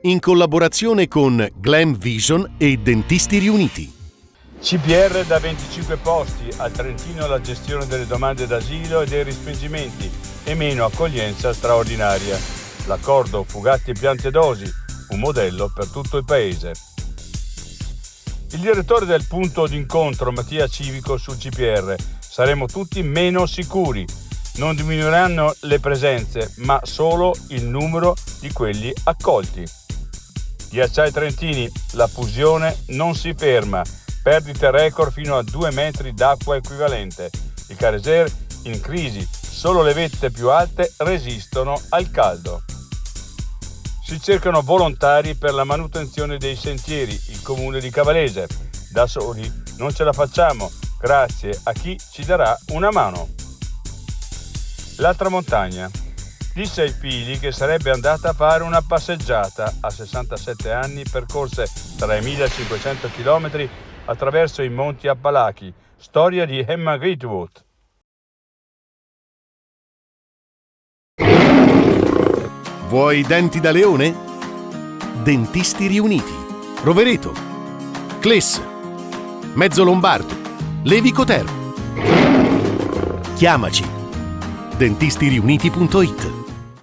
in collaborazione con Glam Vision e Dentisti Riuniti. CPR da 25 posti, al Trentino la gestione delle domande d'asilo e dei respingimenti e meno accoglienza straordinaria. L'accordo Fugatti Piante Dosi, un modello per tutto il paese. Il direttore del punto d'incontro Mattia Civico sul CPR: saremo tutti meno sicuri. Non diminuiranno le presenze, ma solo il numero di quelli accolti. Ghiacciai Trentini, la fusione non si ferma. Perdite record fino a 2 metri d'acqua equivalente. Il Careser in crisi, solo le vette più alte resistono al caldo. Si cercano volontari per la manutenzione dei sentieri, il comune di Cavalese. Da soli non ce la facciamo, grazie a chi ci darà una mano. L'altra montagna. Disse ai figli che sarebbe andata a fare una passeggiata. A 67 anni percorse 3.500 km attraverso i monti Appalachi. Storia di Emma Gatewood. Vuoi denti da leone? Dentisti Riuniti. Rovereto, Cles, Mezzo Lombardo, Levico Terme. Chiamaci. dentistiriuniti.it